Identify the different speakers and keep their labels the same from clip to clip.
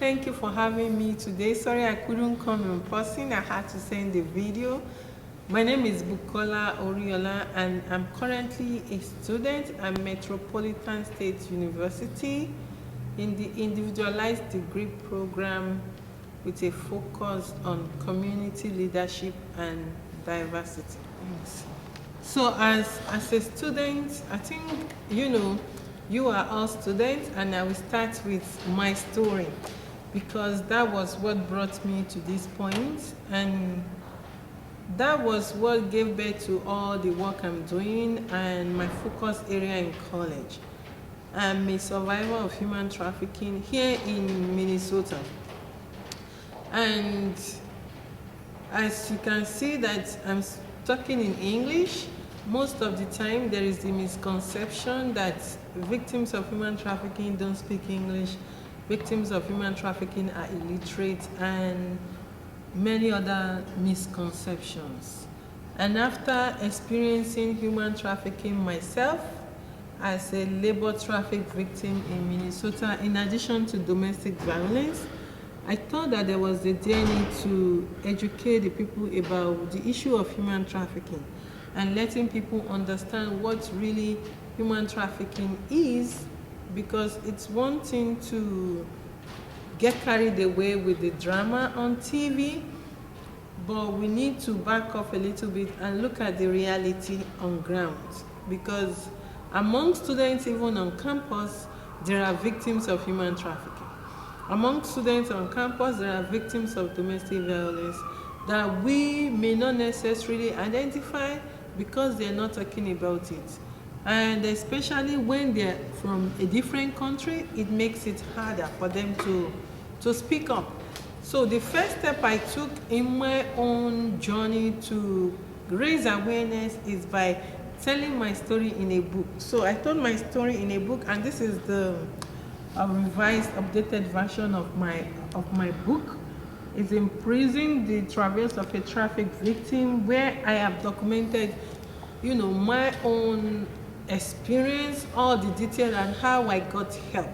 Speaker 1: Thank you for having me today. Sorry I couldn't come in person. I had to send the video. My name is Bukola Oriola and I'm currently a student at Metropolitan State University in the individualized degree program with a focus on community leadership and diversity. Thanks. So as a student, I think you are all students, and I will start with my story because that was what brought me to this point, and that was what gave birth to all the work I'm doing and my focus area in college. I'm a survivor of human trafficking here in Minnesota, and as you can see that I'm talking in English. Most of the time there is the misconception that victims of human trafficking don't speak English, victims of human trafficking are illiterate, and many other misconceptions. And after experiencing human trafficking myself as a labor traffic victim in Minnesota, in addition to domestic violence, I thought that there was a dear need to educate the people about the issue of human trafficking and letting people understand what really human trafficking is, because it's one thing to get carried away with the drama on TV, but we need to back off a little bit and look at the reality on ground, because among students, even on campus, there are victims of human trafficking. Among students on campus, there are victims of domestic violence that we may not necessarily identify because they're not talking about it. And especially when they're from a different country, it makes it harder for them to speak up. So the first step I took in my own journey to raise awareness is by telling my story in a book. So I told my story in a book, and this is the revised, updated version of my book. It's in Prison, the Travels of a Traffic Victim, where I have documented, my own experience, all the detail, and how I got help.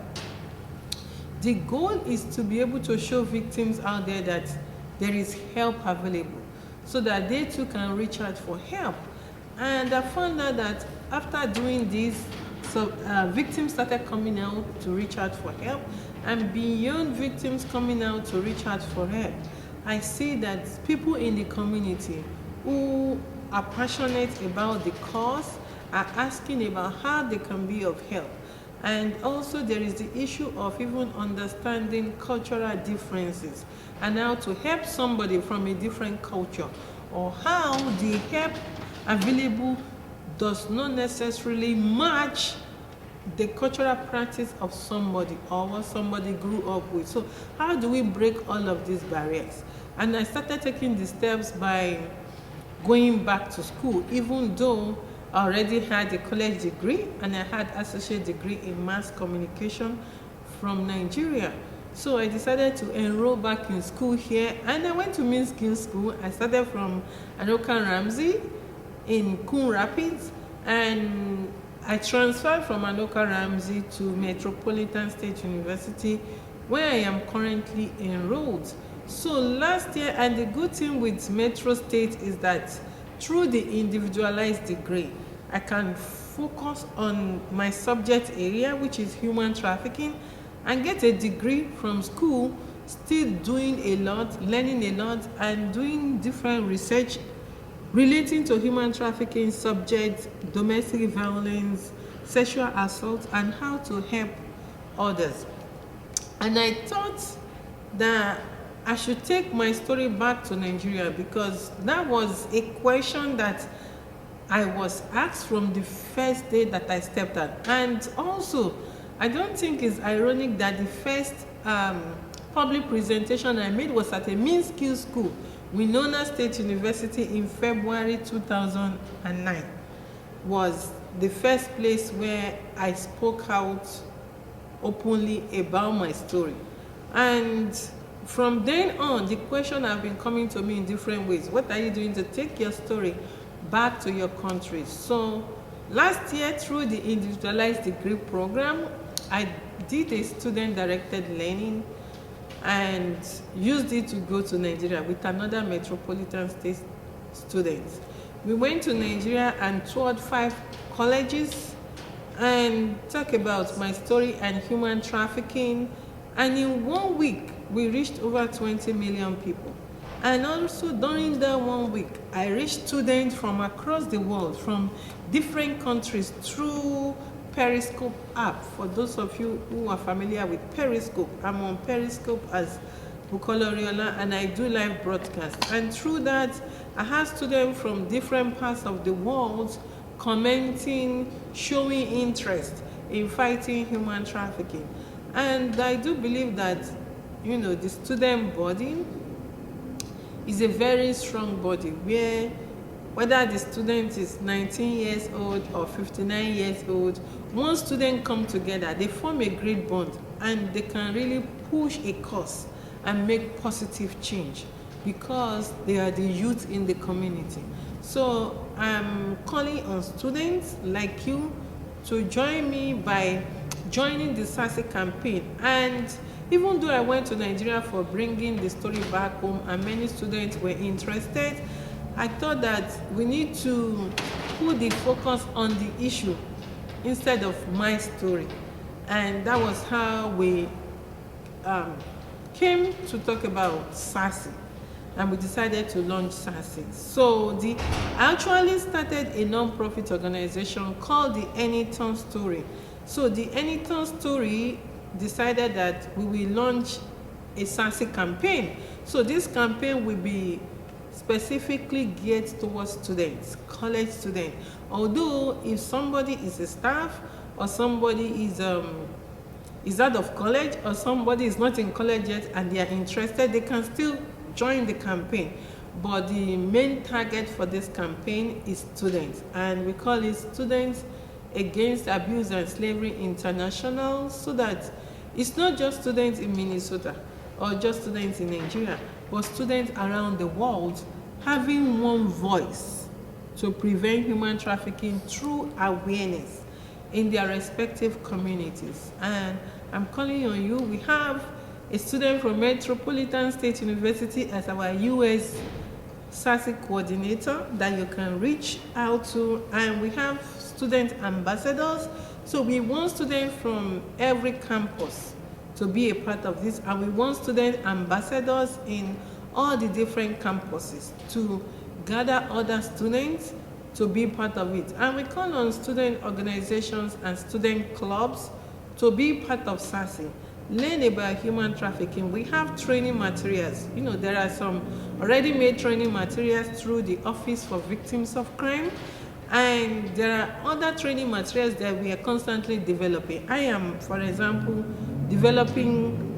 Speaker 1: The goal is to be able to show victims out there that there is help available, so that they too can reach out for help. And I found out that after doing this, victims started coming out to reach out for help, and beyond victims coming out to reach out for help, I see that people in the community who are passionate about the cause are asking about how they can be of help. And also there is the issue of even understanding cultural differences and how to help somebody from a different culture, or how the help available does not necessarily match the cultural practice of somebody or what somebody grew up with. So how do we break all of these barriers? And I started taking the steps by going back to school, even though I already had a college degree and I had associate degree in mass communication from Nigeria. So I decided to enroll back in school here, and I went to Minskill School. I started from Anoka Ramsey in Coon Rapids, and I transferred from Anoka Ramsey to Metropolitan State University, where I am currently enrolled. So last year, and the good thing with Metro State is that through the individualized degree, I can focus on my subject area, which is human trafficking, and get a degree from school, still doing a lot, learning a lot, and doing different research relating to human trafficking subjects, domestic violence, sexual assault, and how to help others. And I thought that I should take my story back to Nigeria, because that was a question that I was asked from the first day that I stepped out. And also, I don't think it's ironic that the first public presentation I made was at a Minskill School, Winona State University, in February 2009. Was the first place where I spoke out openly about my story. And from then on, the question have been coming to me in different ways. What are you doing to take your story back to your country? So last year, through the individualized degree program, I did a student-directed learning and used it to go to Nigeria with another metropolitan state student. We went to Nigeria and toured 5 colleges and talked about my story and human trafficking. And in 1 week, we reached over 20 million people. And also during that 1 week, I reached students from across the world, from different countries through Periscope app. For those of you who are familiar with Periscope, I'm on Periscope as Bukola and I do live broadcasts. And through that, I had students from different parts of the world commenting, showing interest in fighting human trafficking. And I do believe that, the student body is a very strong body where whether the student is 19 years old or 59 years old, once students come together, they form a great bond and they can really push a cause and make positive change because they are the youth in the community. So I'm calling on students like you to join me by joining the SAASI campaign. And even though I went to Nigeria for bringing the story back home and many students were interested, I thought that we need to put the focus on the issue instead of my story. And that was how we came to talk about SAASI. And we decided to launch SAASI. So I actually started a non-profit organization called the Anyton Story. So the Anyton Story decided that we will launch a SAASI campaign. So this campaign will be specifically geared towards students, college students. Although if somebody is a staff or somebody is out of college or somebody is not in college yet and they are interested, they can still join the campaign. But the main target for this campaign is students, and we call it Students Against Abuse and Slavery International, so that it's not just students in Minnesota or just students in Nigeria, but students around the world having one voice to prevent human trafficking through awareness in their respective communities. And I'm calling on you. We have a student from Metropolitan State University as our US SAASI coordinator that you can reach out to, and we have student ambassadors. So we want students from every campus to be a part of this, and we want student ambassadors in all the different campuses to gather other students to be part of it. And we call on student organizations and student clubs to be part of SAASI. Learn about human trafficking. We have training materials. There are some already made training materials through the Office for Victims of Crime, and there are other training materials that we are constantly developing. I am, for example, developing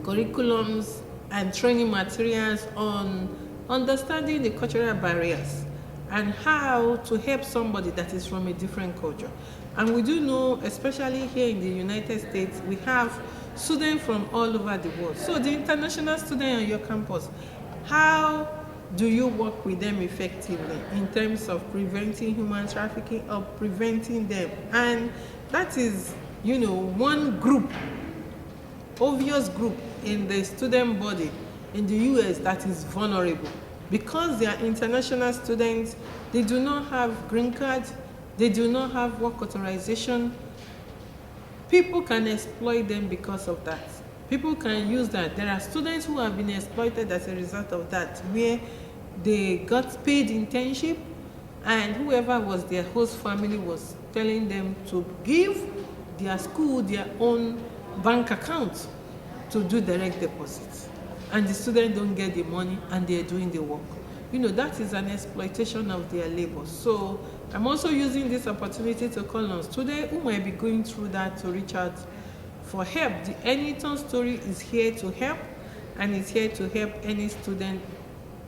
Speaker 1: curriculums and training materials on understanding the cultural barriers and how to help somebody that is from a different culture. And we do know, especially here in the United States, we have students from all over the world. So the international student on your campus, how do you work with them effectively in terms of preventing human trafficking or preventing them? And that is, one group, obvious group in the student body in the US that is vulnerable. Because they are international students, they do not have green cards, they do not have work authorization. People can exploit them because of that. People can use that. There are students who have been exploited as a result of that, where they got paid internship and whoever was their host family was telling them to give their school their own bank account to do direct deposits. And the students don't get the money and they're doing the work. That is an exploitation of their labor. So I'm also using this opportunity to call on students who might be going through that to reach out for help. The Anyton Story is here to help, and it's here to help any student,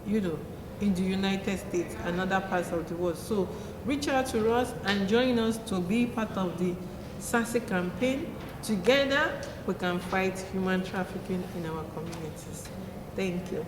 Speaker 1: in the United States and other parts of the world. So reach out to us and join us to be part of the SAASI campaign. Together, we can fight human trafficking in our communities. Thank you.